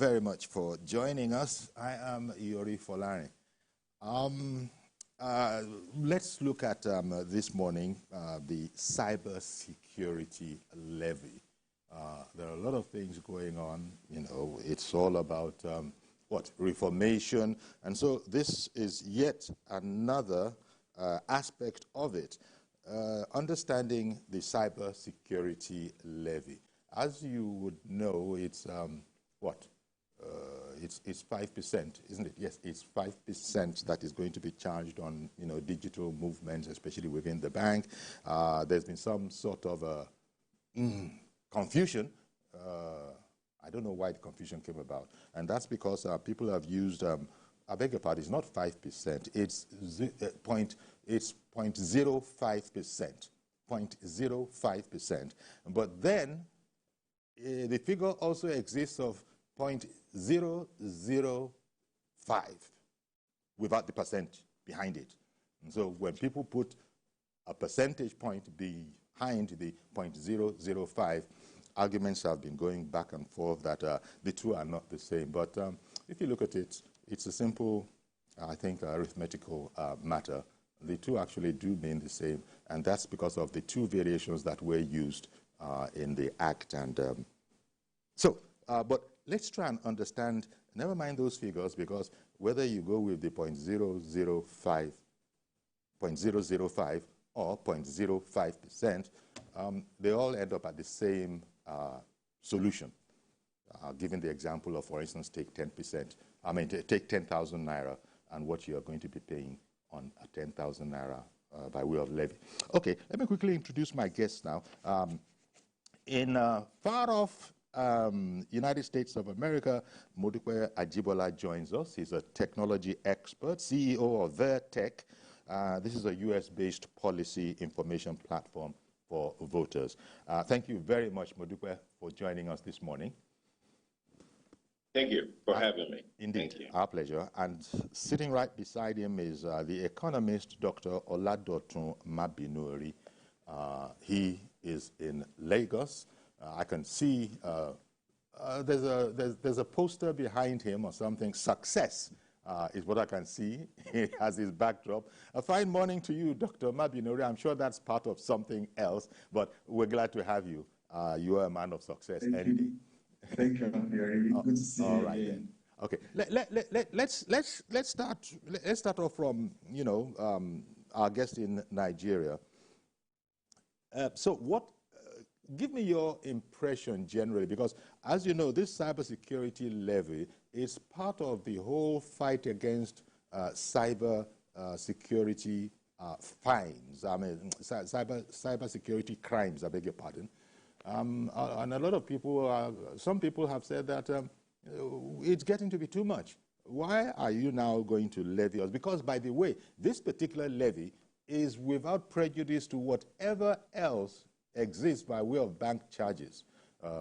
very much for joining us. I am Yori Folari. Let's look at this morning the cybersecurity levy. There are a lot of things going on. You know, it's all about reformation, and so this is yet another aspect of it. Understanding the cybersecurity levy. As you would know, it's it's 5%, isn't it? Yes, it's 5% that is going to be charged on digital movements, especially within the bank. There's been some sort of confusion. I don't know why the confusion came about, and that's because people have used. I beg your pardon. It's not 5%. It's 0.05%. 0.05%. But then the figure also exists of 0.005 without the percent behind it. And so when people put a percentage point behind the 0.005, arguments have been going back and forth that the two are not the same. But if you look at it, it's a simple, I think, arithmetical matter. The two actually do mean the same, and that's because of the two variations that were used in the Act. And but let's try and understand, never mind those figures, because whether you go with the 0.005 or 0.05%, they all end up at the same solution. Given the example of, for instance, take 10%. I mean, take 10,000 naira and what you are going to be paying on a 10,000 naira by way of levy. Okay, let me quickly introduce my guests now. In far-off United States of America, Modukwe Ajibola joins us. He's a technology expert, CEO of Vertech. This is a US-based policy information platform for voters. Thank you very much, Modukwe, for joining us this morning. Thank you for having me. Indeed, Thank you. Our pleasure. And sitting right beside him is the economist, Dr. Oladotun Mabinuri. He is in Lagos. I can see there's a poster behind him or something. Success is what I can see as his backdrop. A fine morning to you, Dr. Mabinuri. I'm sure that's part of something else, but we're glad to have you. You are a man of success. Thank you. Thank you. Really good to see you again. Okay. Let's start off from our guest in Nigeria. So what? Give me your impression generally, because as you know, this cybersecurity levy is part of the whole fight against cyber security fines. I mean, cyber security crimes. I beg your pardon. And a lot of people, some people have said that it's getting to be too much. Why are you now going to levy us? Because, by the way, this particular levy is without prejudice to whatever else exists by way of bank charges,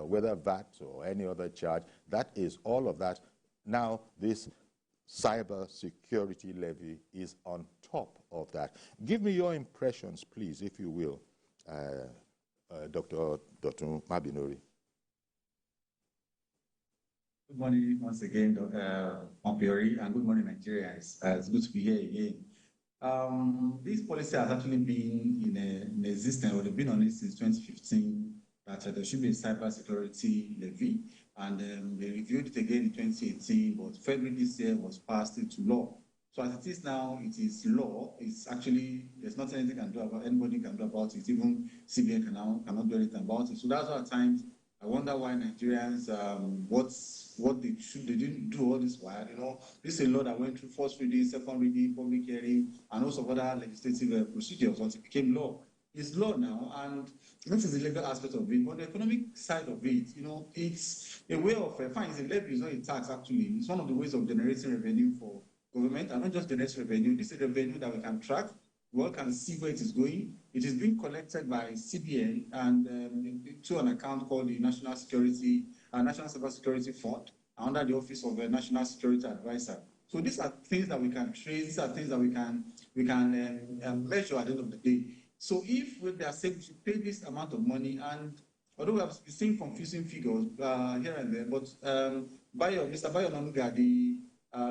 whether VAT or any other charge. That is all of that. Now, this cyber security levy is on top of that. Give me your impressions, please, if you will. Dr. Mabinuri. Good morning once again, Mabinuri, and good morning, Nigerians. It's good to be here again. This policy has actually been in existence, or they've been on it since 2015, that there should be a cybersecurity levy, and they reviewed it again in 2018, but February this year was passed into law. So as it is now, it is law. It's actually, there's not anything anybody can do about it. Even CBN cannot do anything about it. So that's why at times I wonder why Nigerians, what they didn't do all this while. This is a law that went through first reading, second reading, public hearing, and also other legislative procedures once it became law. It's law now, and this is the legal aspect of it. But the economic side of it, it's a way of, fine, it's a levy, it's not a tax actually. It's one of the ways of generating revenue for government, and not just generate revenue. This is revenue that we can track. We all can see where it is going. It is being collected by CBN and to an account called the National Cyber Security Fund under the Office of the National Security Advisor. So these are things that we can trace. These are things that we can measure at the end of the day. So if they are saying we should pay this amount of money, and although we have seen confusing figures here and there, but Mr. Bayo Nanuga, the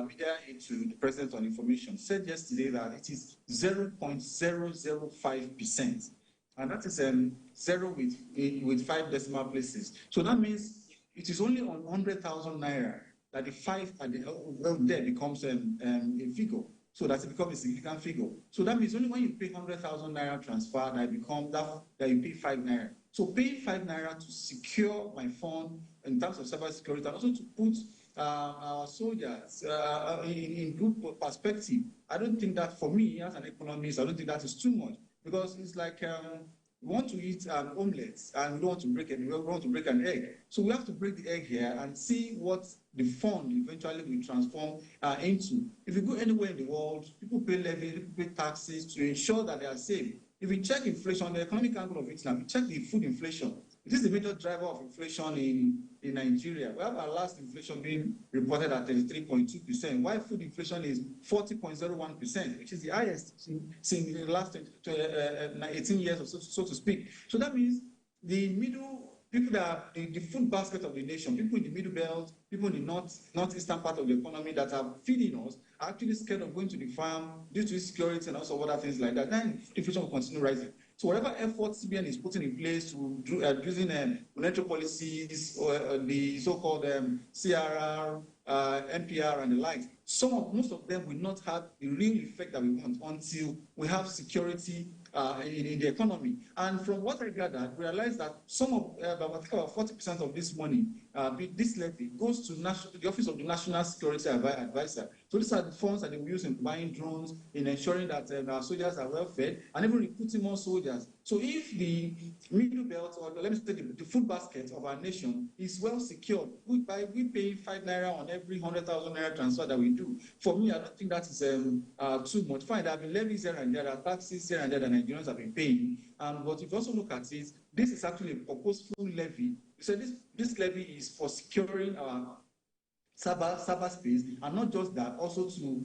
media aide to the President on Information, said yesterday that it is 0.005%. And that is 0 with 5 decimal places. So that means it is only on 100,000 naira that the 5 at the there becomes a figure. So that it becomes a significant figure. So that means only when you pay 100,000 naira transfer that you pay 5 naira. So paying 5 naira to secure my fund in terms of cyber security and also to put our soldiers in good perspective. I don't think that, for me as an economist, I don't think that is too much, because it's like we want to eat omelets and we don't want to break an egg. So we have to break the egg here and see what the fund eventually will transform into. If you go anywhere in the world, people pay levy, people pay taxes to ensure that they are safe. If you check inflation, the economic angle of it now, you check the food inflation. It is the major driver of inflation in Nigeria. We have our last inflation being reported at 33.2%, while food inflation is 40.01%, which is the highest since the last 18 years or so to speak. So that means the middle people that are the food basket of the nation, people in the middle belt, people in the northeastern part of the economy that are feeding us, are actually scared of going to the farm due to insecurity and also other things like that. Then inflation will continue rising. So whatever efforts CBN is putting in place to using monetary policies or the so-called CRR, NPR and the like, most of them will not have the real effect that we want until we have security in the economy. And from what I gathered, realized that some of about 40% of this money, this levy, goes to the Office of the National Security Advisor. So these are the funds that they will use in buying drones, in ensuring that our soldiers are well fed, and even recruiting more soldiers. So if the middle belt, or let me say the food basket of our nation is well secured, we pay 5 naira on every 100,000 naira transfer that we do. For me, I don't think that is too much. Fine, there have been levies here and there, there are taxes here and there that Nigerians have been paying. But if you also look at it, this is actually a purposeful levy. So this levy is for securing our cyber space, and not just that, also to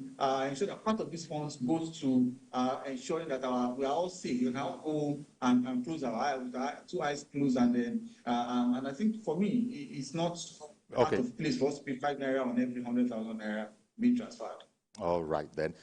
ensure that part of these funds goes to ensuring that we are all safe. We can all go and close our eyes with our 2 eyes closed, and then and I think for me it's not out of place for us to pay 5 naira on every 100,000 naira being transferred. All right then.